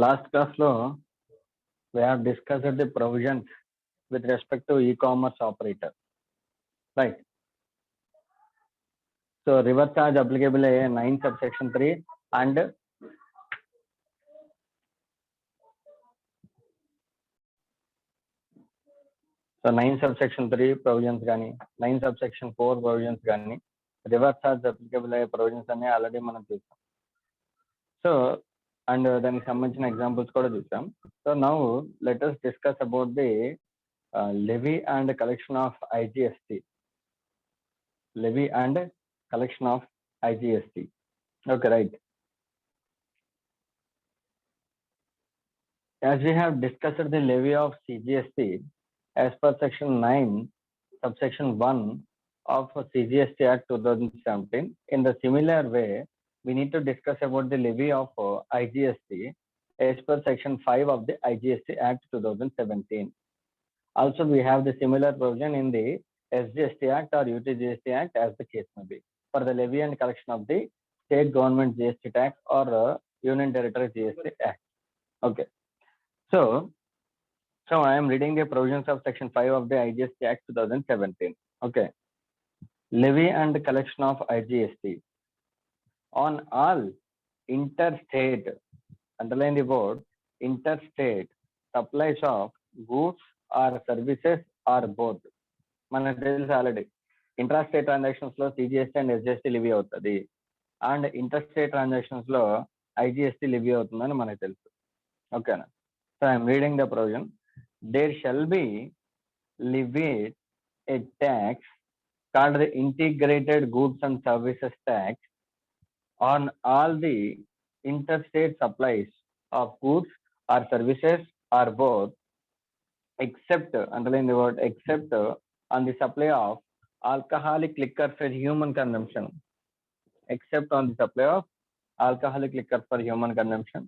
Last class lo we have discussed the provisions with respect to e-commerce operator, right? So reverse charge applicable 9 subsection 3 and so 9 subsection 3 provisions gaani 9 subsection 4 provisions gaani reverse charge applicable provisions అన్ని already మనం చూసాం. So and దానికి సంబంధించిన examples కూడా చూసాం. So now let us discuss about the levy and collection of IGST. Levy and collection of IGST. Okay, right. As we have discussed the levy of CGST as per section 9 subsection 1 of CGST Act 2017, in the similar way we need to discuss about the levy of IGST as per section 5 of the IGST Act 2017. Also we have the similar provision in the SGST Act or UTGST Act as the case may be for the levy and collection of the state government GST tax or Union Territory GST Act. Okay. So I am reading the provisions of section 5 of the IGST Act 2017. Okay. Levy and collection of IGST on all interstate, underline the word, interstate supplies of goods or services or both. మనకు తెలుసు already intrastate transactions లో CGST and SGST levy అవుతుంది and interstate transactions లో IGST levy అవుతుందని మనకు తెలుసు. ఓకేనా? So I'm reading the provision. There shall be levied a tax called the integrated goods and services tax on all the interstate supplies of goods or services or both, except, underline the word, except on the supply of alcoholic liquor for human consumption, except on the supply of alcoholic liquor for human consumption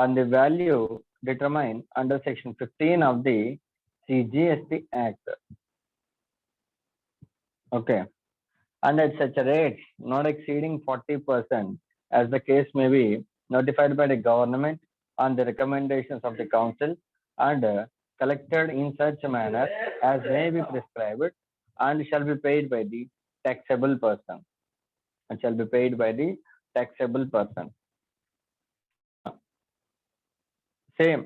on the value determined under section 15 of the CGST Act. Okay. And at such a rate not exceeding 40% as the case may be notified by the government on the recommendations of the council and collected in such a manner as may be prescribed and shall be paid by the taxable person. And shall be paid by the taxable person. Same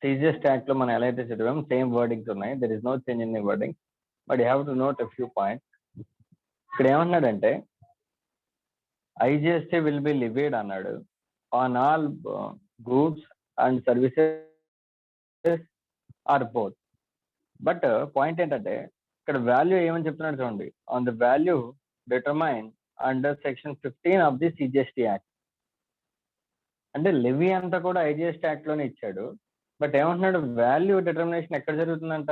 CGST Act lo మనం ఎలా అయితే చదివాం same wordings ఉన్నాయి. There is no change in the wording, but you have to note a few points. ఇక్కడ ఏమన్నాడంటే IGST will be levied అన్నాడు on all goods and services or both. But point ఏంటంటే ఇక్కడ వాల్యూ ఏమని చెప్తున్నాడు చూడండి, on the value determine under section 15 of the CGST act. అంటే levy అంతా కూడా IGST యాక్ట్ లోనే ఇచ్చాడు, బట్ ఏమంటున్నాడు వాల్యూ డిటర్మినేషన్ ఎక్కడ జరుగుతుందంట,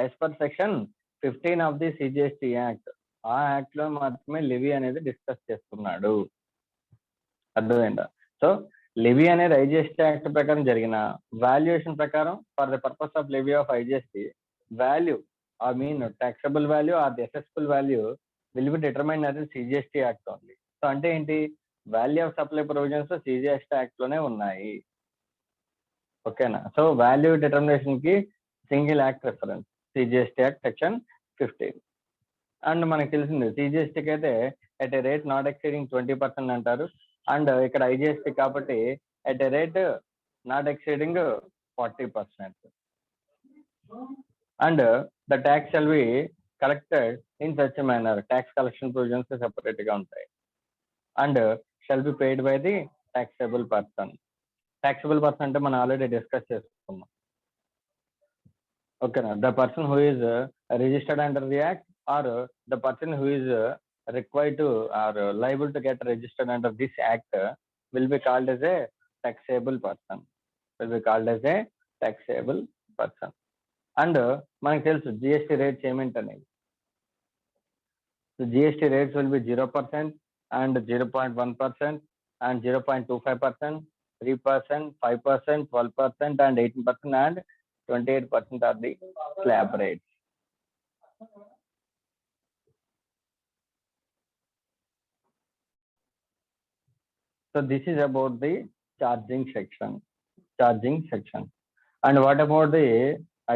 as per section 15 of the CGST act. ఆ యాక్ట్ లో మాత్రమే లెవీ అనేది డిస్కస్ చేస్తున్నాడు. అర్థమైందా? సో లెవీ అనేది IGST యాక్ట్ ప్రకారం జరిగిన వాల్యుయేషన్ ప్రకారం for the purpose of levy of IGST value I mean taxable value or the assessable value will be determine at the CGST act only. So అంటే ఏంటి, value of supply provisions CGST act లోనే ఉన్నాయి. ఓకేనా? So value determination కి single act reference CGST act section 15. And మనకు తెలిసింది CGSTకి అయితే at a rate not exceeding 20% అంటారు, అండ్ ఇక్కడ IGST కాబట్టి at a rate not exceeding 40%. And the tax shall be collected in such manner, tax collection provisions separate గా ఉంటాయి. And shall be paid by the taxable person. Taxable person అంటే మనం already discuss చేసుకున్నాం. ఓకేనా? The person who is registered under the act or the person who is required to or liable to get registered under this act will be called as a taxable person. Will be called as a taxable person. And మనకు తెలుసు GST rates ఏమేంటనేది. So GST rates will be 0% and 0.1% and 0.25%, 3%, 5%, 12% and 18% and 28% are the slab rates. So this is about the charging section. charging section. And what about the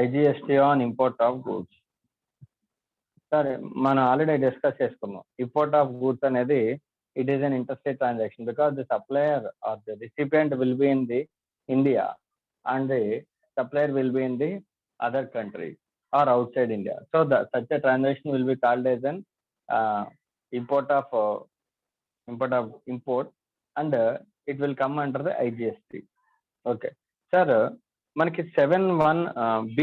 IGST on import of goods? సరే, మనం already discuss చేసుకున్నాం. Import of goods అనేది it is an interstate transaction because the supplier or the recipient will be in the India and the supplier will be in the other country or outside India. So such a transaction will be called as an import import and it will come under the IGST. Okay. Sir, మనకి 7(1)(b)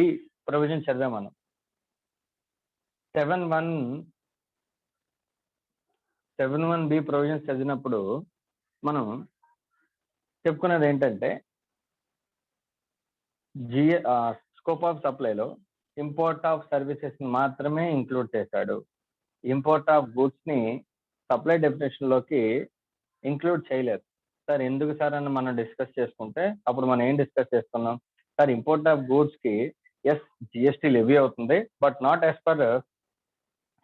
provision చదివాం మనం. 7(1)(b) provisions చదివినప్పుడు మనం చెప్పుకున్నది ఏంటంటే scope of సప్లైలో import of services మాత్రమే include చేశాడు. ఇంపోర్ట్ ఆఫ్ గూడ్స్ ని సప్లై డెఫినేషన్ లోకి ఇంక్లూడ్ చేయలేదు. సార్ ఎందుకు సార్ అని మనం డిస్కస్ చేసుకుంటే అప్పుడు మనం ఏం డిస్కస్ చేసుకున్నాం? సార్ ఇంపోర్ట్ ఆఫ్ గూడ్స్ కి ఎస్ జిఎస్టీ లెవీ అవుతుంది, but not as per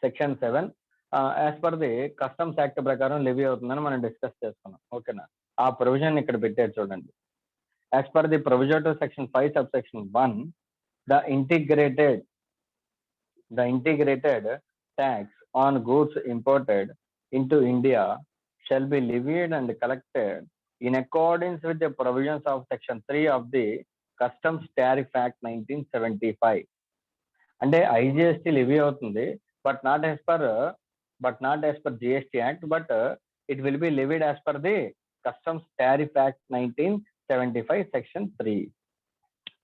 section 7, as per the customs act ప్రకారం లెవీ అవుతుందని మనం డిస్కస్ చేసుకున్నాం. ఓకేనా? ఆ ప్రొవిజన్ ఇక్కడ పెట్టారు చూడండి. As per the provision to section 5 subsection 1, the integrated tax on goods imported into India shall be levied and collected in accordance with the provisions of section 3 of the Customs Tariff Act 1975. అంటే IGST levy అవుతుంది, but not as per GST Act, but it will be levied as per the Customs Tariff Act 1975 section 3.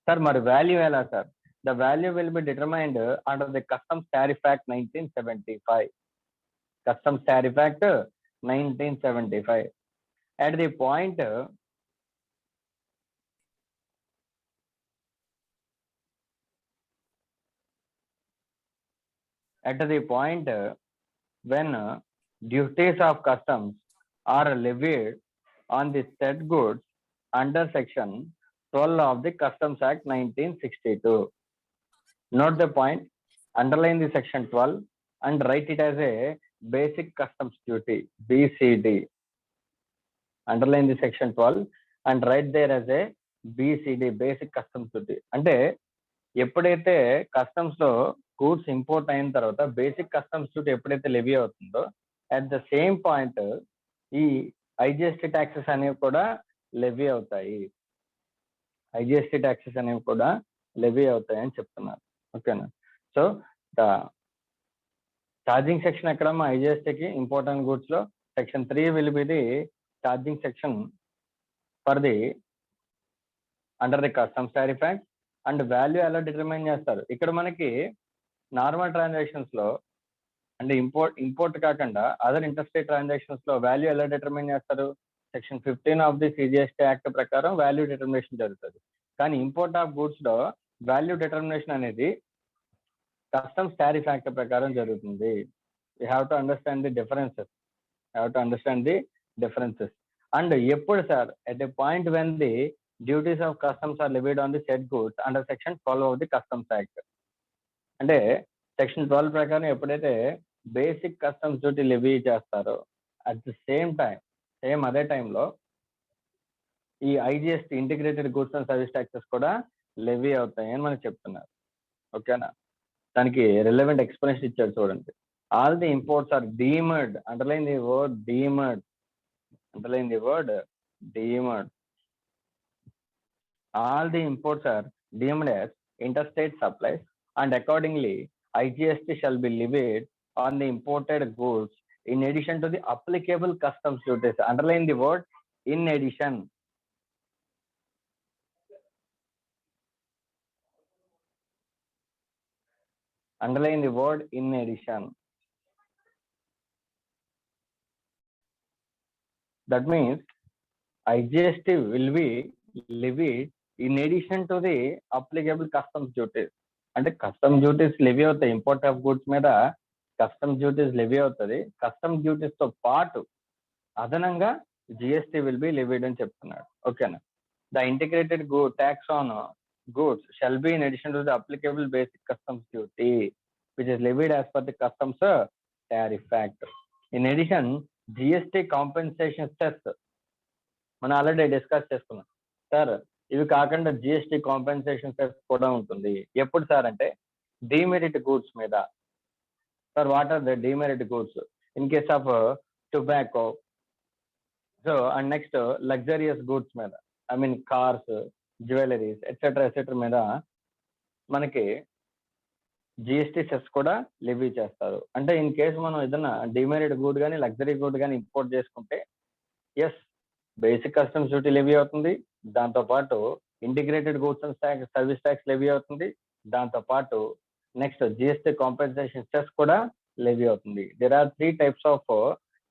Sir, మరి value ఎలా sir? The value will be determined under the Customs Tariff Act 1975. Customs Tariff Act 1975. At the point when duties of customs are levied on the said goods under section 12 of the Customs Act 1962. Note the point, underline the section 12 and write it as a basic customs duty, BCD. Underline the section 12 and write there as a BCD, basic customs duty. అంటే ఎప్పుడైతే customs లో goods import అయిన తర్వాత basic customs duty ఎప్పుడైతే levy అవుతుందో, at the same point ఈ IGST taxes అనేవి కూడా లెవీ అవుతాయి. IGST ట్యాక్సెస్ అనేవి కూడా లెవీ అవుతాయని చెప్తున్నారు. ఓకేనా? సో ద ఛార్జింగ్ సెక్షన్ ఎక్కడమ్మా IGSTకి ఇంపోర్టెంట్ గూడ్స్ లో section 3 will be the charging section for the under the customs tariff act. And value ఎలా డిటర్మైన్ చేస్తారు? ఇక్కడ మనకి నార్మల్ ట్రాన్సాక్షన్స్ లో అంటే ఇంపోర్ట్ కాకుండా అదర్ ఇంటర్స్టేట్ ట్రాన్సాక్షన్స్ లో వాల్యూ ఎలా డిటర్మైన్ చేస్తారు? Section 15 of the CGST act ప్రకారం వాల్యూ డిటర్మినేషన్ జరుగుతుంది. కానీ ఇంపోర్ట్ ఆఫ్ గూడ్స్ లో వాల్యూ డిటర్మినేషన్ అనేది కస్టమ్స్ టారిఫ్ యాక్ట్ ప్రకారం జరుగుతుంది. You have to understand the differences. And ఎప్పుడు sir? At a point when the duties of customs are levied on the said goods under section 12 of the customs act. అంటే section 12 ప్రకారం ఎప్పుడైతే basic customs duty levy చేస్తారో at the same అదే టైంలో ఈ IGST integrated goods and service taxes కూడా లెవీ అవుతాయి అని మనకు చెప్తున్నారు. ఓకేనా? దానికి రిలవెంట్ ఎక్స్ప్లెనేషన్ ఇచ్చారు చూడండి. All the imports are deemed, underline the word deemed, all the imports are deemed as interstate supplies and accordingly IGST shall be levied on the imported goods in addition to the applicable customs duties. Underline the word in addition. Underline the word in addition. That means IGST will be levied in addition to the applicable customs duties. అంటే custom duties levy అవుతాయి. Import of goods మీద custom duties levy అవుతుంది. Custom duties తో పాటు అదనంగా GST will be levied అని చెప్తున్నాడు. ఓకేనా? The integrated tax on goods shall be in addition to the applicable basic customs duty which is levied as per the Customs Tariff Act. In addition, GST compensation cess మనం already discuss చేసుకున్నాం. Sir ఇవి కాకుండా GST compensation cess కూడా ఉంటుంది. ఎప్పుడు sir అంటే demerit goods మీద. Sir what are the demerit goods in case of tobacco, so and next luxurious goods మీద, I mean cars, jewelleries etcetera మీద మనకి జిఎస్టి సెస్ కూడా లెవీ చేస్తారు. అంటే ఇన్ కేసు మనం ఏదైనా డిమెరిట్ గూడ్ కానీ లగ్జరీ గూడ్ కానీ ఇంపోర్ట్ చేసుకుంటే yes basic customs duty levy అవుతుంది, దాంతోపాటు integrated goods and tax service tax levy అవుతుంది, దాంతోపాటు నెక్స్ట్ జిఎస్టి కాంపెన్సేషన్ సెస్ కూడా లెవీ అవుతుంది. There are 3 types of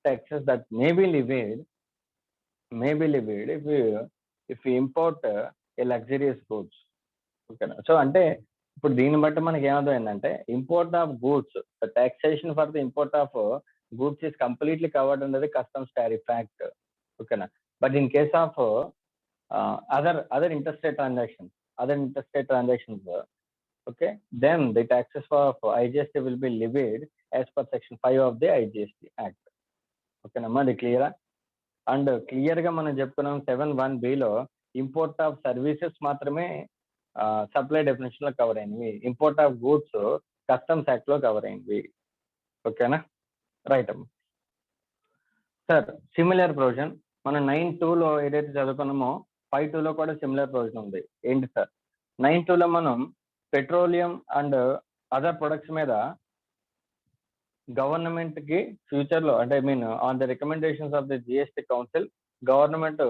taxes that may be levied if we import a luxurious goods. ఓకేనా. So అంటే ఇప్పుడు దీన్ని బట్టి మనకి ఏమర్థమైందంటే import of goods, taxation for the import of goods is completely covered under the customs tariff act. ఓకేనా. But in case of other interstate transactions, okay, then the taxes for IGST will be levied as per section 5 of the IGST Act. ఓకేనా, అది క్లియరా? And clear గా మనం చెప్పుకున్నాం 7(1)B లో import of services మాత్రమే supply definition లో cover అయినవి, import of goods customs act లో కవర్ అయినవి. ఓకేనా, రైట్ అమ్మ. సార్ సిమిలర్ ప్రొవిజన్ మనం 9(2) లో ఏదైతే చదువుకున్నామో 5(2) లో కూడా సిమిలర్ ప్రొవిజన్ ఉంది. ఏంటి సార్? 9(2) లో మనం పెట్రోలియం అండ్ అదర్ ప్రొడక్ట్స్ మీద గవర్నమెంట్ కి ఫ్యూచర్ లో అంటే I mean on the recommendations of the GST council government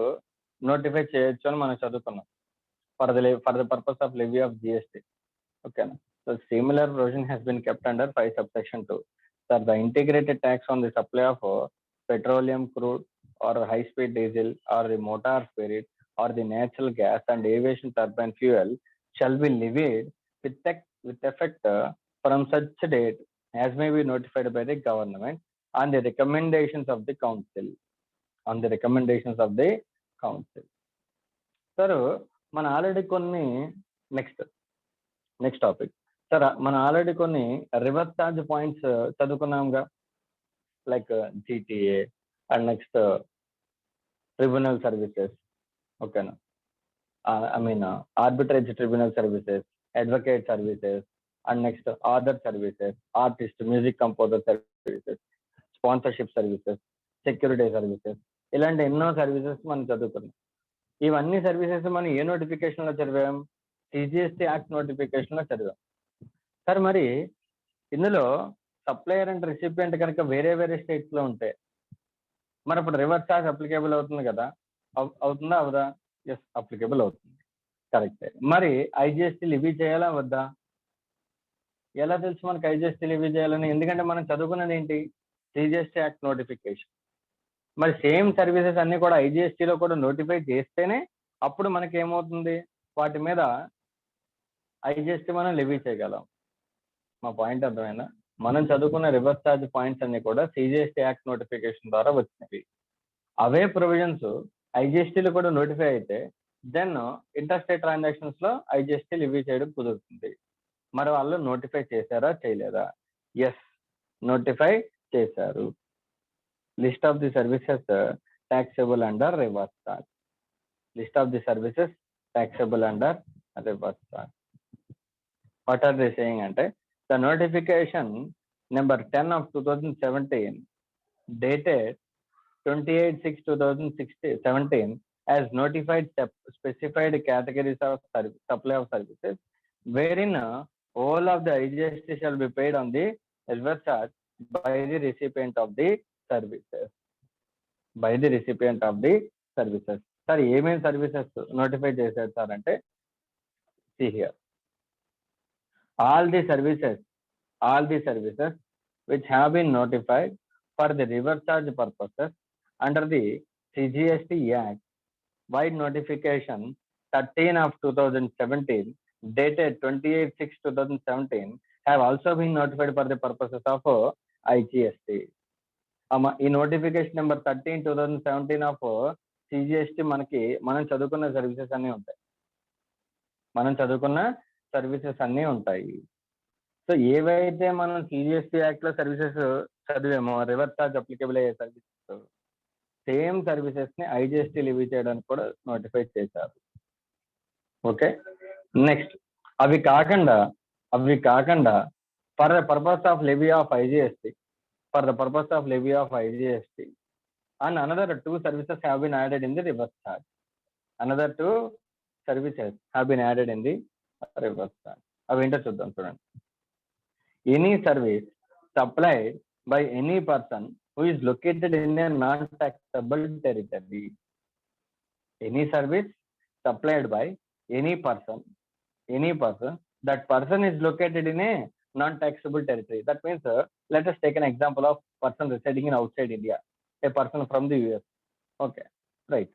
notify చేయొచ్చు అని మనం చదువుకున్నాం for the purpose of levy of GST. ఓకేనా. So similar provision has been kept under 5 subsection 2. Sir the integrated tax on the supply of petroleum crude or high speed diesel or the motor spirit or the natural gas and aviation turbine fuel shall be levied with effect from such date as may be notified by the government on the recommendations of the council. Sir మన already కొన్ని next topic sir, మన already కొన్ని reverse charge points చదువుకున్నాంగా, like GTA and next tribunal services. ఓకేనా, I mean arbitrage tribunal services, advocate services and next order services, artist music composer services, sponsorship services, security services, ఇలాంటి ఎన్నో services మనం చదువుకున్నాం. ఇవన్నీ services మనం ఏ notification లో చదివాం? సిజిఎస్టి యాక్ట్ నోటిఫికేషన్ లో చదివాం. సార్ మరి ఇందులో సప్లయర్ అండ్ రిసిపియంట్ కనుక వేరే వేరే స్టేట్స్ లో ఉంటే మరి ఇప్పుడు రివర్స్ ఛార్జ్ అప్లికేబుల్ అవుతుంది కదా? అవుతుందా అవదా? ఎస్, అప్లికేబుల్ అవుతుంది. కరెక్టే. మరి ఐజిఎస్టీ లివీ చేయాలా వద్దా? ఎలా తెలుసు మనకి ఐజిఎస్టీ లివీ చేయాలని? ఎందుకంటే మనం చదువుకున్నది ఏంటి? CGST act notification. మరి సేమ్ సర్వీసెస్ అన్ని కూడా ఐజిఎస్టీలో కూడా నోటిఫై చేస్తేనే అప్పుడు మనకి ఏమవుతుంది, వాటి మీద ఐజిఎస్టీ మనం లివీ చేయగలం. మా పాయింట్ అర్థమైనా? మనం చదువుకున్న రివర్స్ ఛార్జ్ పాయింట్స్ అన్ని కూడా సిజిఎస్టీ యాక్ట్ నోటిఫికేషన్ ద్వారా వచ్చినవి. అవే ప్రొవిజన్స్ ఐజిఎస్టీలో కూడా నోటిఫై అయితే దెన్ ఇంటర్స్టేట్ ట్రాన్సాక్షన్స్ లో ఐజిఎస్టీ లివీ చేయడం కుదురుతుంది. మరి వాళ్ళు నోటిఫై చేశారా చేయలేదా? ఎస్, నోటిఫై చేశారు. List of the services taxable under reverse charge. List of the services taxable under reverse charge. What are they saying ante the notification number 10 of 2017 dated 28/6/2017 has notified specified categories of supply of services wherein all of the IGST shall be paid on the reverse charge by the recipient of the services. Sir ఏమేమి services notify చేశారు sir అంటే, see here, all the services which have been notified for the reverse charge purposes under the CGST Act wide notification 13 of 2017 dated 28/6/2017 have also been notified for the purposes of IGST. ఈ notification number 13/2017 of CGST మనకి మనం చదువుకున్న services అన్నీ ఉంటాయి. So ఏవైతే మనం CGST act లో services చదివామో, reverse charge applicable అయ్యే సర్వీసెస్, సేమ్ సర్వీసెస్ ని ఐజిఎస్టి లివీ చేయడానికి కూడా నోటిఫై చేశారు. ఓకే, నెక్స్ట్ అవి కాకుండా for the purpose of levy of IGST and another two services have been added in the reverse charge. Another two services have been added in the reverse charge. అవి ఏంటో చూద్దాం చూడండి. Any service supplied by any person who is located in a non-taxable territory. Any service supplied by any person, that person is located in a non-taxable territory. That means, let us take an example of person residing in outside India, a person from the US. Okay, right.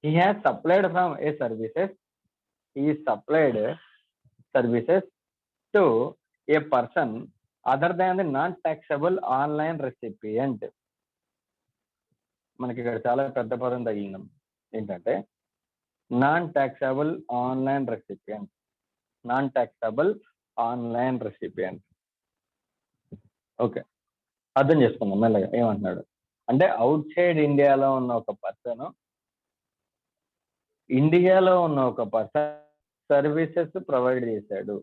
He has supplied from a services. He is supplied services to a person other than the non-taxable online recipient. మనకి ఇక్కడ చాలా పెద్ద పదం తగిలినాం ఏంటంటే non taxable online recipient. Okay, అర్థం చేసుకుందాం మెల్లగా. ఏమంటున్నాడు అంటే అవుట్ సైడ్ ఇండియాలో ఉన్న ఒక పర్సన్ సర్వీసెస్ ప్రొవైడ్ చేశాడు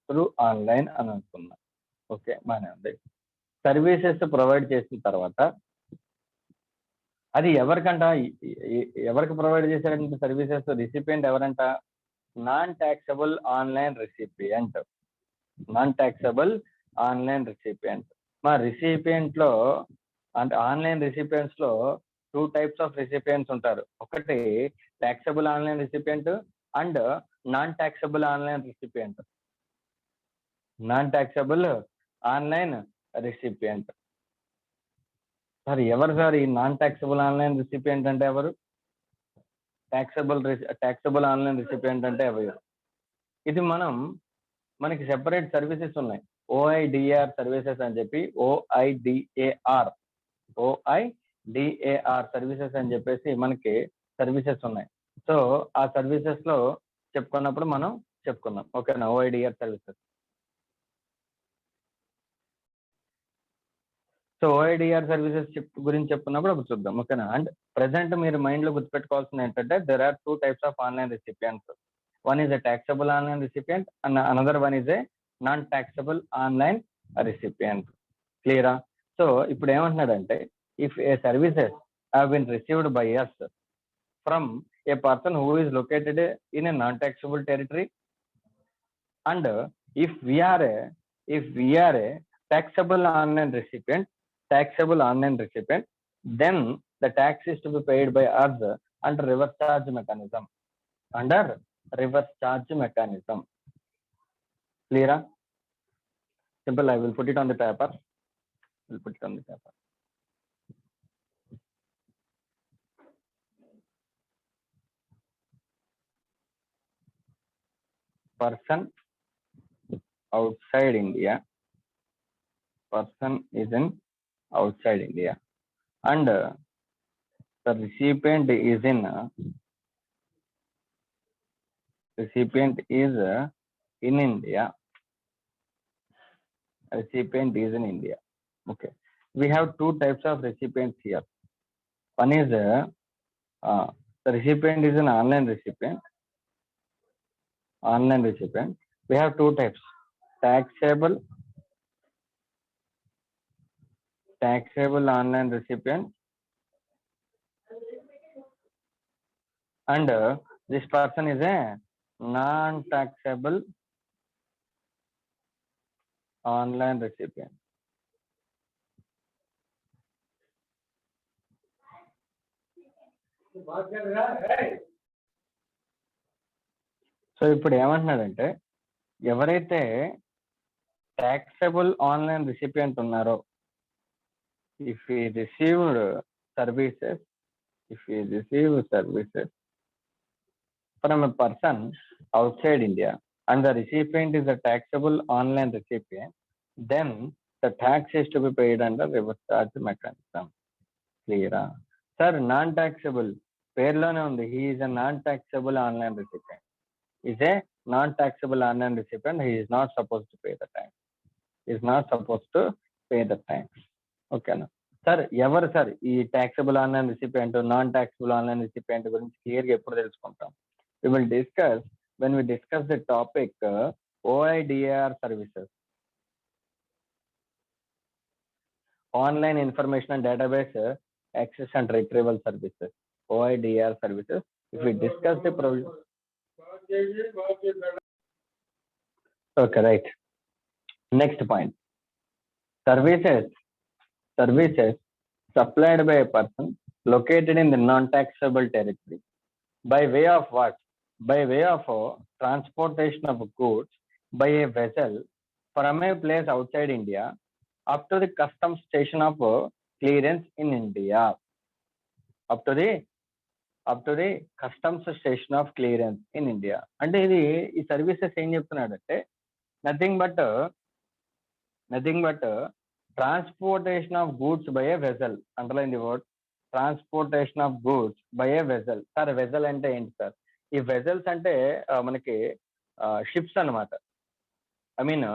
త్రూ ఆన్లైన్ అని అనుకున్నా. ఓకే, బాగానే ఉంది. సర్వీసెస్ ప్రొవైడ్ చేసిన తర్వాత అది ఎవరికి ప్రొవైడ్ చేశారంటే సర్వీసెస్ రిసిపియంట్ ఎవరంట? Non taxable online recipient. మా రిసిపియంట్ లో అంటే ఆన్లైన్ రిసిపియంట్స్ లో టూ టైప్స్ ఆఫ్ రిసిపియంట్స్ ఉంటారు. ఒకటి taxable online recipient and non taxable online recipient. Sir ఎవరు సార్ ఈ నాన్ ట్యాక్సబుల్ ఆన్లైన్ రెసిపియంట్ అంటే ఎవరు? ట్యాక్సబుల్ ఆన్లైన్ రెసిపియంట్ అంటే ఎవరు? ఇది మనకి సెపరేట్ సర్వీసెస్ ఉన్నాయి. ఓఐడిఆర్ సర్వీసెస్ అని చెప్పి ఓఐడిఏఆర్ సర్వీసెస్ అని చెప్పేసి మనకి సర్వీసెస్ ఉన్నాయి. సో ఆ సర్వీసెస్ లో చెప్పుకున్నప్పుడు మనం చెప్పుకుందాం. ఓకేనా? ఓఐడిఆర్ సర్వీసెస్. సో ఓఐడిఆర్ సర్వీసెస్ గురించి చెప్పుకున్నప్పుడు అప్పుడు చూద్దాం. ఓకేనా? అండ్ ప్రెసెంట్ మీరు మైండ్ లో గుర్తుపెట్టుకోవాల్సింది ఏంటంటే there are two types of online recipients. One is a taxable online recipient and another one is a non taxable online recipient. క్లియరా? సో ఇప్పుడు ఏమంటున్నాడంటే if a services have been received by us from a person who is located in a non taxable territory and if we are a taxable online recipient, then the tax is to be paid by us under reverse charge mechanism. Clear? Simple. I will put it on the paper. Person outside India. Person is in outside India and the recipient is in India. Okay, we have two types of recipients here. One is the recipient is an online recipient. We have two types: taxable online recipient and this person is a non-taxable online recipient. So ఇప్పుడు ఏమంటున్నాడంటే ఎవరైతే taxable online recipient ఉన్నారో if we receive services from a person outside India and the recipient is a taxable online recipient, then the tax is to be paid under reverse charge mechanism. Clear? Sir, non-taxable పేర్లోనే ఉంది. He is a non-taxable online recipient. He is not supposed to pay the tax. ఓకేనా sir? ఎవరు sir ఈ taxable online recipient, non taxable online recipient గురించి క్లియర్గా ఎప్పుడు తెలుసుకుంటాం? We will discuss when we discuss the topic OIDAR services, online information and database access and retrieval services, OIDAR services. If we discuss the provision, okay, right. Next point, services supplied by a person located in the non-taxable territory by way of what? By way of transportation of goods by a vessel from a place outside India up to the customs station of clearance in India. Up to the customs station of clearance in India. అంటే ఇది ఈ services ఏం చెప్తున్నాడంటే nothing but transportation of goods by A vessel. Underline the word transportation of goods by A vessel. Sir vessel అంటే ఏంటి sir? ఈ vessels అంటే మనకి షిప్స్ అన్నమాట. I mean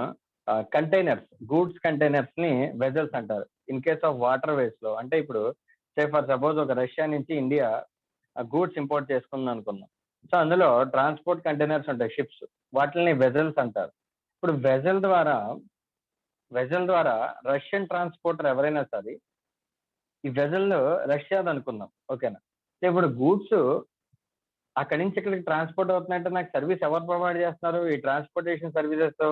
containers, goods containers ని వెజల్స్ అంటారు. In case of water ways లో అంటే ఇప్పుడు సే ఫర్ సపోజ్ ఒక రష్యా నుంచి ఇండియా గూడ్స్ ఇంపోర్ట్ చేసుకుందాం అనుకున్నాం. సో అందులో ట్రాన్స్పోర్ట్ కంటైనర్స్ ఉంటాయి, షిప్స్, వాటిని వెజల్స్ అంటారు. ఇప్పుడు వెజల్ ద్వారా రష్యన్ ట్రాన్స్పోర్టర్ ఎవరైనా సరే ఈ వెజల్ రష్యాది అనుకుందాం, ఓకేనా? ఇప్పుడు గూడ్స్ అక్కడి నుంచి ఇక్కడికి ట్రాన్స్పోర్ట్ అవుతున్నాయంటే నాకు సర్వీస్ ఎవరు ప్రొవైడ్ చేస్తున్నారు? ఈ ట్రాన్స్పోర్టేషన్ సర్వీసెస్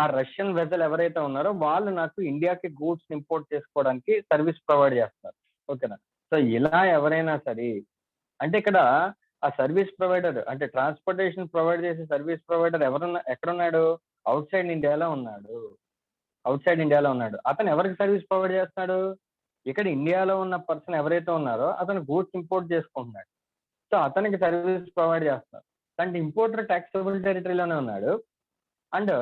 ఆ రష్యన్ వెజల్ ఎవరైతే ఉన్నారో వాళ్ళు నాకు ఇండియాకి గూడ్స్ ఇంపోర్ట్ చేసుకోవడానికి సర్వీస్ ప్రొవైడ్ చేస్తున్నారు, ఓకేనా? సో ఇలా ఎవరైనా సరే అంటే ఇక్కడ ఆ సర్వీస్ ప్రొవైడర్ అంటే ట్రాన్స్పోర్టేషన్ ప్రొవైడ్ చేసే సర్వీస్ ప్రొవైడర్ ఎక్కడున్నాడు? అవుట్ సైడ్ ఇండియాలో ఉన్నాడు. అతను ఎవరికి సర్వీస్ ప్రొవైడ్ చేస్తున్నాడు? ఇక్కడ ఇండియాలో ఉన్న పర్సన్ ఎవరైతే ఉన్నారో అతను గూడ్స్ ఇంపోర్ట్ చేసుకుంటున్నాడు. సో అతనికి సర్వీస్ ప్రొవైడ్ చేస్తున్నారు. అంటే ఇంపోర్టర్ ట్యాక్సబుల్ టెరిటరీలోనే ఉన్నాడు అండ్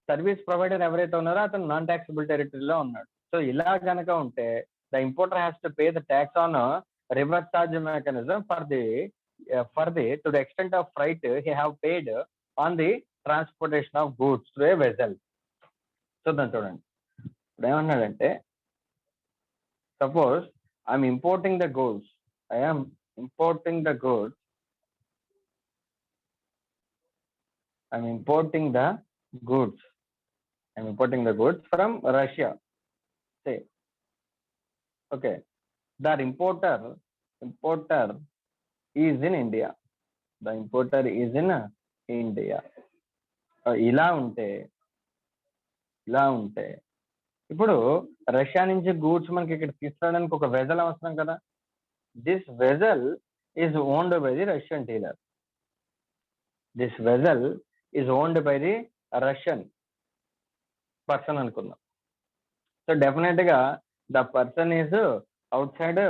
సర్వీస్ ప్రొవైడర్ ఎవరైతే ఉన్నారో అతను నాన్ ట్యాక్సబుల్ టెరిటరీలో ఉన్నాడు. సో ఇలా కనుక ఉంటే the importer has to pay the tax on reverse charge mechanism for the to the extent of freight he have paid on the transportation of goods to a vessel. చూడండి ఇప్పుడు ఏమన్నాడంటే suppose I'm importing the goods from Russia, say, okay, the importer is in India. ఇలా ఉంటే ఇప్పుడు Russia నుంచి goods మనకి ఇక్కడ తీసుకురావడానికి ఒక వెజల్ అవసరం కదా. This vessel is owned by the Russian dealer. Russian person అనుకుందాం. సో డెఫినెట్ గా the person is outside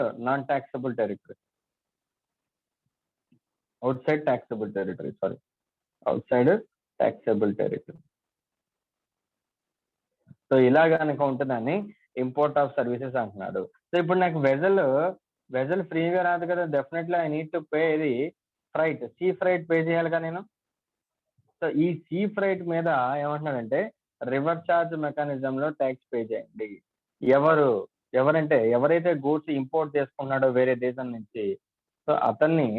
taxable territory. So ఇలా కనుక ఉంటుందని ఇంపోర్ట్ ఆఫ్ సర్వీసెస్ అంటున్నాడు. సో ఇప్పుడు నాకు వెజల్ ఫ్రీగా రాదు కదా, definitely I need to pay the freight, sea freight pay చేయాలి కదా నేను. సో ఈ సీ ఫ్రైట్ మీద ఏమంటున్నాడంటే రివర్స్ చార్జ్ మెకానిజం లో ట్యాక్స్ పే చేయండి. ఎవరైతే గూడ్స్ ఇంపోర్ట్ చేసుకున్నాడో వేరే దేశం నుంచి, సో అతన్ని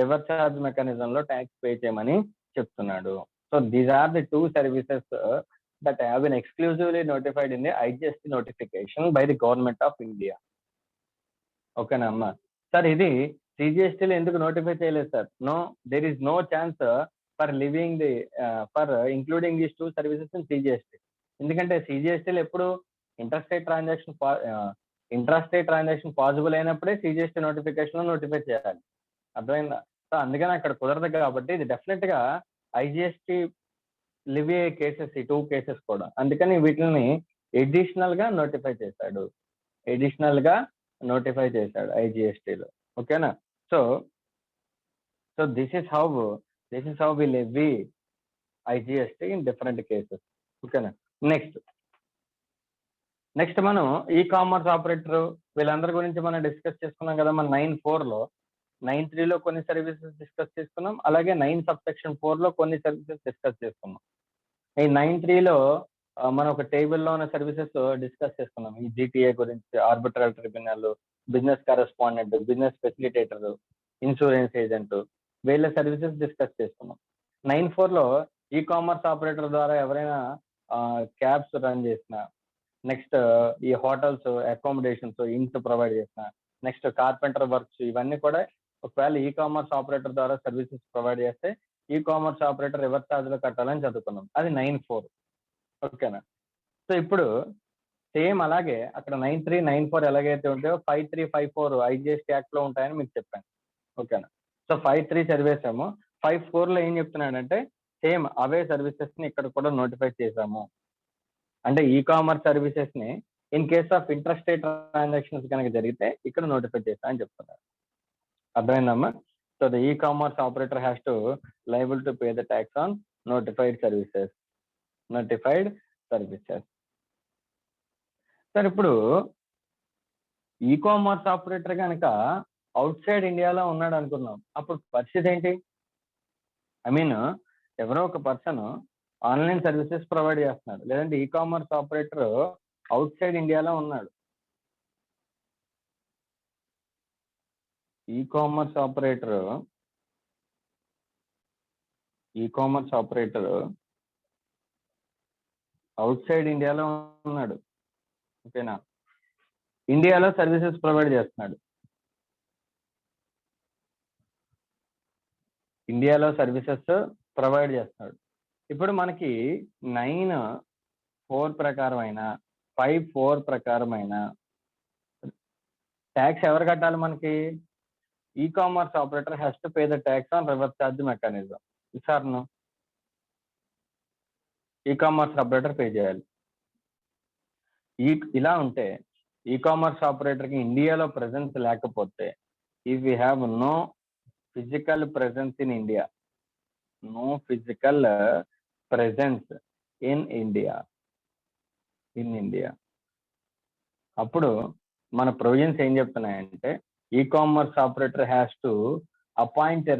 రివర్స్ చార్జ్ మెకానిజం లో ట్యాక్స్ పే చేయమని చెప్తున్నాడు. So these are the 2 services that have been exclusively notified in the IGST notification by the government of India. ఓకేనా అమ్మా? సార్ ఇది సిజిఎస్టీలో ఎందుకు నోటిఫై చేయలేదు sir? No, there is no chance for including these 2 services in CGST. ఎందుకంటే సిజిఎస్టీలో ఎప్పుడు intrastate transaction possible అయినప్పుడే CGST notification లో నోటిఫై చేయాలి, అర్థమైందా? సో అందుకని అక్కడ కుదరదు కాబట్టి ఇది డెఫినెట్ గా ఐజిఎస్టీ లివ్ అయ్యే కేసెస్, ఈ 2 కేసెస్ కూడా. అందుకని వీటిని అడిషనల్ గా నోటిఫై చేశాడు ఐజిఎస్టీలో, ఓకేనా? So this is how we levy IGST in different cases, ఓకేనా? నెక్స్ట్ మనం ఈ కామర్స్ ఆపరేటర్ వీళ్ళందరి గురించి మనం డిస్కస్ చేసుకున్నాం కదా. మన 9.4లో 9.3లో కొన్ని సర్వీసెస్ డిస్కస్ చేసుకున్నాం, అలాగే 9(4) లో కొన్ని సర్వీసెస్ డిస్కస్ చేసుకున్నాం. ఈ 9.3లో మనం ఒక టేబుల్లో ఉన్న సర్వీసెస్ డిస్కస్ చేసుకున్నాం. ఈ జిటిఏ గురించి, arbitral tribunal, business correspondent, business facilitator, insurance agent, వీళ్ళ సర్వీసెస్ డిస్కస్ చేసుకున్నాం. 9.4 లో ఈ కామర్స్ ఆపరేటర్ ద్వారా ఎవరైనా క్యాబ్స్ రన్ చేసిన, నెక్స్ట్ ఈ హోటల్స్ అకామిడేషన్స్ ఇంట్ ప్రొవైడ్ చేసిన, నెక్స్ట్ కార్పెంటర్ వర్క్స్, ఇవన్నీ కూడా ఒకవేళ ఈ కామర్స్ ఆపరేటర్ ద్వారా సర్వీసెస్ ప్రొవైడ్ చేస్తే ఈ కామర్స్ ఆపరేటర్ రివర్స్ ఛార్జ్ లో కట్టాలని చదువుకున్నాం. అది 9.4. ఓకేనా? సో ఇప్పుడు సేమ్ అలాగే అక్కడ 9.3, 9.4 ఎలాగైతే ఉంటాయో 5.3, 5.4 ఐజీఎస్టీ యాక్ట్ లో ఉంటాయని మీకు చెప్పాను. ఓకేనా? సో 5.3 చదివేసాము. 5.4 లో ఏం చెప్తున్నాడంటే సేమ్ అవే సర్వీసెస్ ని ఇక్కడ కూడా నోటిఫై చేసాము. అంటే ఈ కామర్స్ సర్వీసెస్ ని ఇన్ కేస్ ఆఫ్ ఇంట్రస్టేట్ ట్రాన్సాక్షన్స్ కనుక జరిగితే ఇక్కడ నోటిఫై చేస్తా అని చెప్తున్నారు. అర్థమైందమ్మా? సో ద ఈ commerce operator has to liable to pay the tax on notified services. Sir ఇప్పుడు ఈ కామర్స్ ఆపరేటర్ కనుక అవుట్ సైడ్ ఇండియాలో ఉన్నాడు అనుకున్నాం, అప్పుడు పరిస్థితి ఏంటి? ఐ మీన్ ఎవరో ఒక పర్సన్ ఆన్లైన్ సర్వీసెస్ ప్రొవైడ్ చేస్తున్నాడు, లేదంటే ఈ కామర్స్ ఆపరేటర్ అవుట్ సైడ్ ఇండియాలో ఉన్నాడు. ఈ కామర్స్ ఆపరేటర్ అవుట్ సైడ్ ఇండియాలో ఉన్నాడు. ఓకేనా? ఇండియాలో సర్వీసెస్ ప్రొవైడ్ చేస్తున్నాడు. ఇప్పుడు మనకి 9.4 ప్రకారం అయినా 5.4 ప్రకారం అయినా ట్యాక్స్ ఎవరు కట్టాలి? మనకి e commerce operator has to pay the tax on reverse charge mechanism. సార్ను ఈ కామర్స్ ఆపరేటర్ పే చేయాలి. ఇలా ఉంటే ఈ కామర్స్ ఆపరేటర్ కి ఇండియాలో ప్రెసెన్స్ లేకపోతే, if you have no physical presence in India, అప్పుడు మన ప్రొవిజన్స్ ఏం చెప్తున్నాయంటే e commerce operator has to appoint a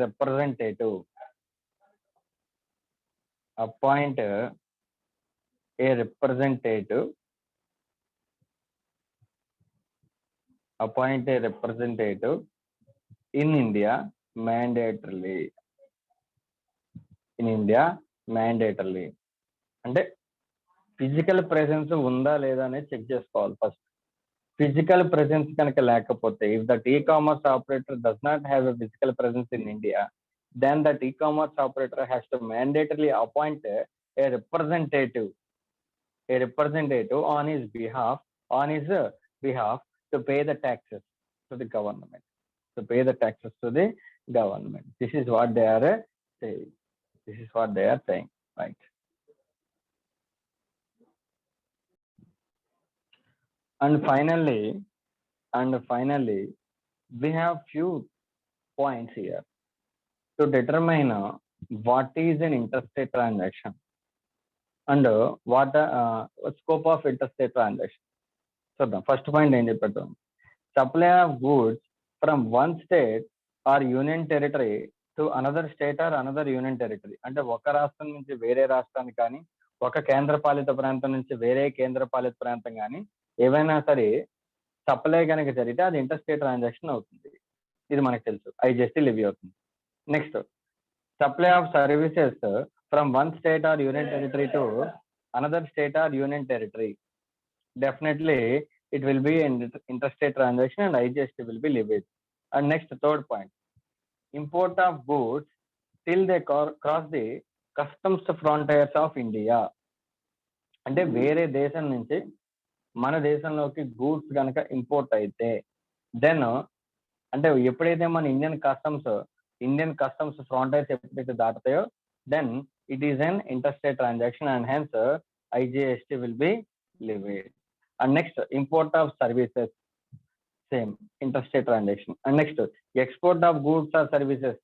representative in India mandatorily. అంటే ఫిజికల్ ప్రెసెన్స్ ఉందా లేదా అనేది చెక్ చేసుకోవాలి ఫస్ట్. ఫిజికల్ ప్రెసెన్స్ కనుక లేకపోతే, ఇఫ్ దట్ ఈ commerce operator does not have a physical presence in India, then that e-commerce operator has to mandatorily appoint a representative on his behalf to pay the taxes to the government. This is what they are saying. Right? And finally, we have few points here to determine what is an interstate transaction and what the scope of interstate transaction. So the first point ఏం చెప్పారు? Supply of goods from one state or union territory to another state or another union territory. అంటే ఒక రాష్ట్రం నుంచి వేరే రాష్ట్రానికి కానీ, ఒక కేంద్రపాలిత ప్రాంతం నుంచి వేరే కేంద్రపాలిత ప్రాంతం కానీ ఏవైనా సరే సప్లై కనుక జరిగితే అది ఇంటర్స్టేట్ ట్రాన్సాక్షన్ అవుతుంది. ఇది మనకు తెలుసు, ఐజిఎస్టీ లెవీ అవుతుంది. Next, supply of services from one state or union territory to another state or union territory, definitely it will be an interstate transaction and IGST will be levied. And next, third point, import of goods till they cross the customs frontiers of India. అంటే వేరే దేశం నుంచి మన దేశంలోకి goods కనుక import అయితే then అంటే ఎప్పుడైతే మన ఇండియన్ కస్టమ్స్ ఫ్రాంటైర్స్ ఎప్పుడైతే దాటుతాయో then it is an interstate transaction and hence IGST will be levied. And next, import of services, same interstate transaction. And next, export of goods or services.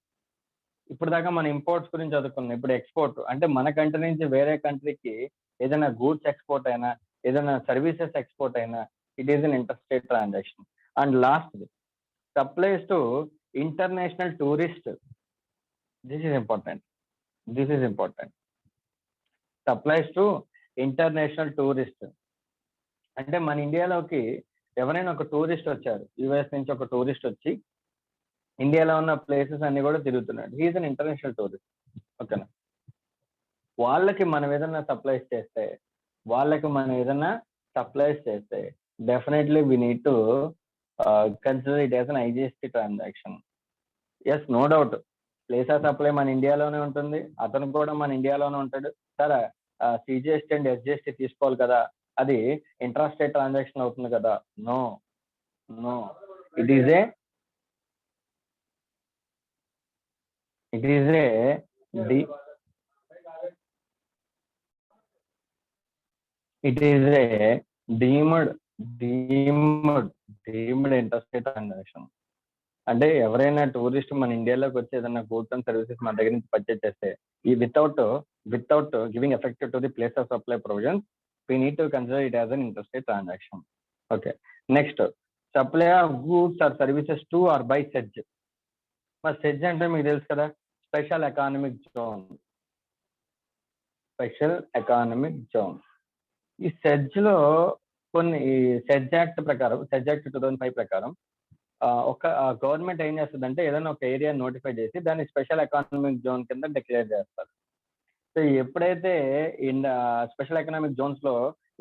ఇప్పుడు దాకా మన imports గురించి చదువుకున్నాం. ఇప్పుడు export అంటే మన కంట్రీ నుంచి వేరే కంట్రీకి ఏదైనా గూడ్స్ ఎక్స్పోర్ట్ అయినా, ఏదైనా సర్వీసెస్ ఎక్స్పోర్ట్ అయినా, it is an interstate transaction. And last, supplies to international tourist. This is important. Supplies to international tourist అంటే మన ఇండియాలోకి ఎవరైనా ఒక టూరిస్ట్ వచ్చారు, యుఎస్ నుంచి ఒక టూరిస్ట్ వచ్చి ఇండియాలో ఉన్న ప్లేసెస్ అన్ని కూడా తిరుగుతున్నాడు. He is an international tourist. ఓకేనా. వాళ్ళకి మనం ఏదైనా సప్లైస్ చేస్తే definitely we need to consider it as an IGST transaction. Yes, no doubt place of supply మన ఇండియాలోనే ఉంటుంది, అతను కూడా మన ఇండియాలోనే ఉంటాడు. సరే, సిజిఎస్టీ అండ్ ఎస్జిఎస్టీ తీసుకోవాలి కదా, అది ఇంట్రా స్టేట్ ట్రాన్సాక్షన్ అవుతుంది కదా. No no, it is a deemed interstate transaction. అంటే ఎవరైనా టూరిస్ట్ మన ఇండియాలోకి వచ్చి ఏదైనా గూడ్స్ అండ్ సర్వీసెస్ మన దగ్గర నుంచి పర్చేజ్ చేస్తే ఈ without giving effect to the place of supply provisions, we need to consider it as an interstate transaction. Okay. Next, supply of goods or services to or by SEZ. మరి SEZ అంటే మీకు తెలుసు కదా, special economic zone. ఈ SEZ లో కొన్ని SEZ act 2005 ప్రకారం ఒక గవర్నమెంట్ ఏం చేస్తుందంటే ఏదైనా ఒక ఏరియా నోటిఫై చేసి దాన్ని స్పెషల్ ఎకానమిక్ జోన్ కింద డిక్లేర్ చేస్తారు. సో ఎప్పుడైతే స్పెషల్ ఎకనామిక్ జోన్స్ లో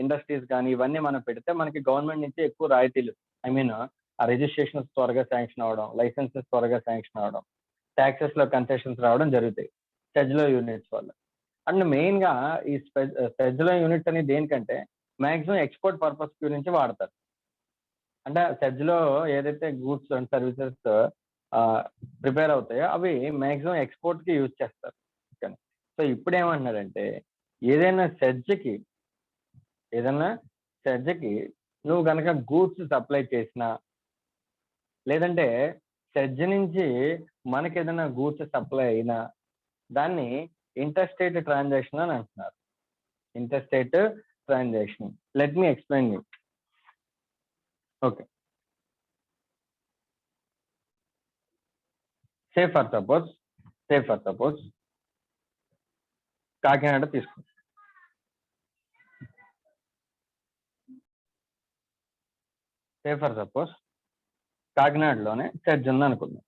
ఇండస్ట్రీస్ కానీ ఇవన్నీ మనం పెడితే మనకి గవర్నమెంట్ నుంచి ఎక్కువ రాయితీలు, ఐ మీన్ ఆ రిజిస్ట్రేషన్స్ త్వరగా శాంక్షన్ అవడం, లైసెన్సెస్ త్వరగా శాంక్షన్ అవడం, ట్యాక్సెస్ లో కన్సెషన్స్ రావడం జరుగుతాయి సెజ్లో యూనిట్స్ వల్ల. అండ్ మెయిన్ గా ఈ సెజ్లో యూనిట్స్ అనేది దేనికంటే మాక్సిమం ఎక్స్పోర్ట్ పర్పస్ గురించి వాడతారు. అంటే సెజ్లో ఏదైతే గూడ్స్ అండ్ సర్వీసెస్ ప్రిపేర్ అవుతాయో అవి మాక్సిమం ఎక్స్పోర్ట్ కి యూజ్ చేస్తారు. సో ఇప్పుడు ఏమంటున్నారంటే ఏదైనా సెజ్కి నువ్వు కనుక గూడ్స్ సప్లై చేసినా, లేదంటే సెజ్ నుంచి మనకి ఏదైనా గూడ్స్ సప్లై అయినా దాన్ని ఇంటర్స్టేట్ ట్రాన్సాక్షన్ అని అంటున్నారు. Interstate transaction. Let me explain you. Okay, say for suppose Kakinada తీసుకో. సే ఫర్ సపోజ్ కాకినాడలోనే సెజ్ ఉంది అనుకుందాం.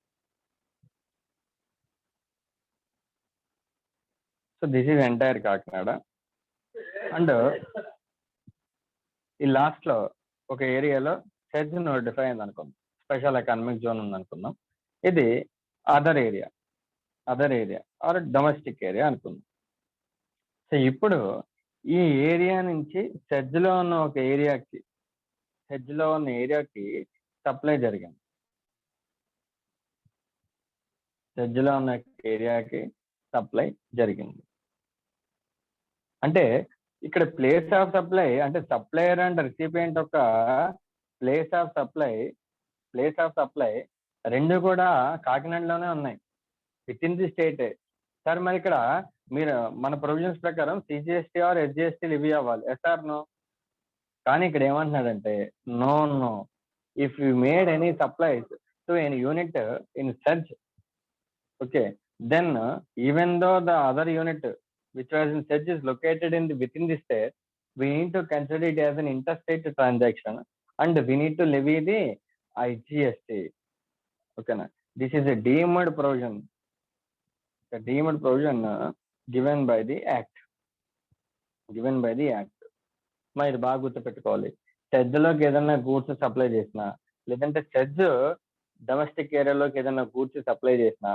So this is entire Kakinada. And ఈ లాస్ట్ లో ఒక ఏరియాలో సెజ్ నోటిఫై అయింది అనుకుందాం, స్పెషల్ ఎకానమిక్ జోన్ ఉంది అనుకుందాం. ఇది other area or domestic area అనుకుందాం. సో ఇప్పుడు ఈ ఏరియా నుంచి సెజ్లో ఉన్న ఏరియాకి సప్లై జరిగింది. అంటే ఇక్కడ ప్లేస్ ఆఫ్ సప్లై అంటే సప్లయర్ అండ్ రిసిపియంట్ యొక్క ప్లేస్ ఆఫ్ సప్లై రెండు కూడా కాకినాడలోనే ఉన్నాయి, within the state. Sir మరి ఇక్కడ మీరు మన ప్రొవిజన్స్ ప్రకారం సిజిఎస్టీ ఆర్ ఎస్జిఎస్టీ లివీ అవ్వాలి, ఎస్ఆర్ నో? కానీ ఇక్కడ ఏమంటున్నాడంటే no, if you made any supplies to any unit in SEZ, okay, then even though the other unit which was in SEZ is located within the state, we need to consider it as an interstate transaction and we need to levy the IGST. Okay na? This is a deemed provision, given by the act. మరి బాగా గుర్తుపెట్టుకోవాలి, సెజ్లోకి ఏదైనా goods supply చేసినా, లేదంటే SEZ domestic ఏరియాలోకి ఏదైనా goods supply చేసినా,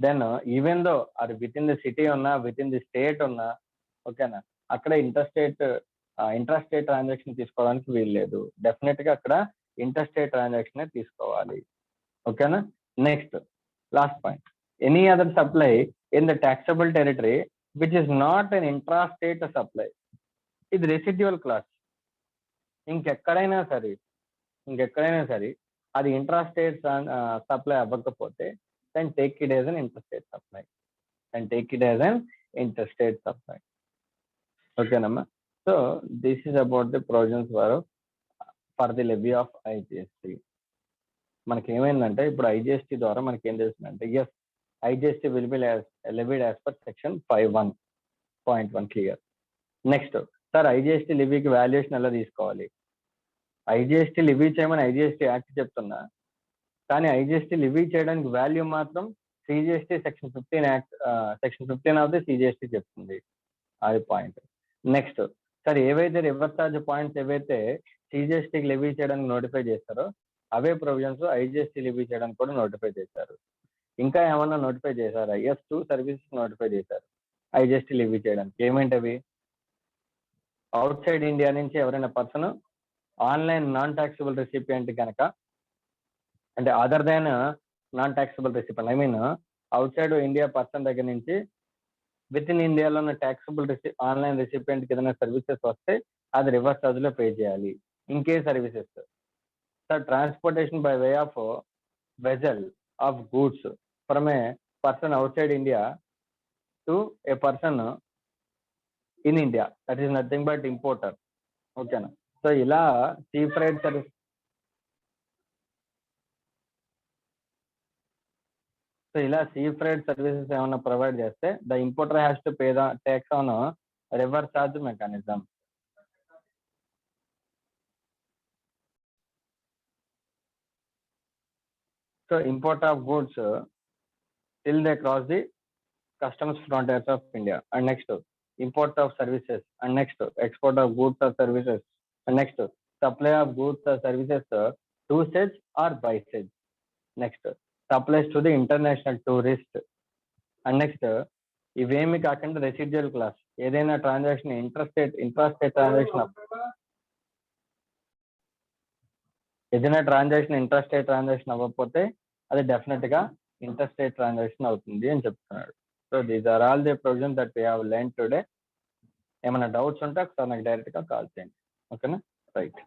then even though అది with in the city ఉన్నా, విత్ ఇన్ ది స్టేట్ ఉన్నా, ఓకేనా, అక్కడ ఇంట్రాస్టేట్ ట్రాన్సాక్షన్ తీసుకోవడానికి వీలు లేదు. డెఫినెట్ గా అక్కడ ఇంటర్స్టేట్ ట్రాన్సాక్షన్ తీసుకోవాలి. ఓకేనా. Next last point, any other supply in the taxable territory which is not an intrastate supply, ఇది రెసిడ్యువల్ క్లాస్. ఇంకెక్కడైనా సరే అది ఇంట్రాస్టేట్ సప్లై అవ్వకపోతే then take it as an interstate supply. Okay namma. So this is about the provisions for the levy of IGST. మనకి ఏమైందంటే ఇప్పుడు IGST ద్వారా మనకి ఏం తెలుస్తుందంటే yes, IGST will be levied as per section 5(1)(1) clear. Next sir, IGST లివీకి valuation ఎలా తీసుకోవాలి? ఐజిఎస్టీ లివీ చేయమని ఐజిఎస్టీ యాక్ట్ చెప్తున్నా, కానీ ఐజిఎస్టీ లివీ చేయడానికి వాల్యూ మాత్రం CGST section 15 act section 15 of the CGST చెప్తుంది. అది పాయింట్. నెక్స్ట్ సార్, ఏవైతే రివర్స్ ఛార్జ్ పాయింట్స్ ఏవైతే సిజిఎస్టీకి లివీ చేయడానికి నోటిఫై చేస్తారో అవే ప్రొవిజన్స్ ఐజిఎస్టీ లివీ చేయడానికి కూడా నోటిఫై చేశారు. ఇంకా ఏమన్నా నోటిఫై చేశారా? S2 సర్వీసెస్ నోటిఫై చేశారు ఐజిఎస్టీ లివీ చేయడానికి. ఏమేంటవి? అవుట్ సైడ్ ఇండియా నుంచి ఎవరైనా person online non taxable recipient కనుక, అంటే other than non taxable recipient, I mean out side India person దగ్గర నుంచి విత్ ఇన్ ఇండియాలో ఉన్న టాక్సిబుల్ ఆన్లైన్ రెసిపియంట్కి ఏదైనా సర్వీసెస్ వస్తే అది రివర్స్ ఛార్జ్లో పే చేయాలి. ఇంకే services sir, transportation by way of vessel of goods from a person out side India to A person in India, that is nothing but importer. ఓకేనా? So ఇలా see freight service, so ఇలా see freight services ఏమైనా provide చేస్తే the importer has to pay the tax on reverse charge mechanism. So import of goods till they cross the customs frontiers of India, and next import of services, and next export of goods or services, and next supply of goods or services to stage or by stage, next supplies to the international tourist, and next ఇవేమి కాకుండా residual class ఏదైనా transaction intrastate transaction, ఏదైనా transaction intrastate transaction అవ్వకపోతే అది definite గా interstate transaction అవుతుంది అని చెప్తున్నాడు. So these are all the provisions that we have learn today. ఏమైనా డౌట్స్ ఉంటే ఒకసారి నాకు డైరెక్ట్ గా కాల్ చేయండి. ఓకేనా? రైట్.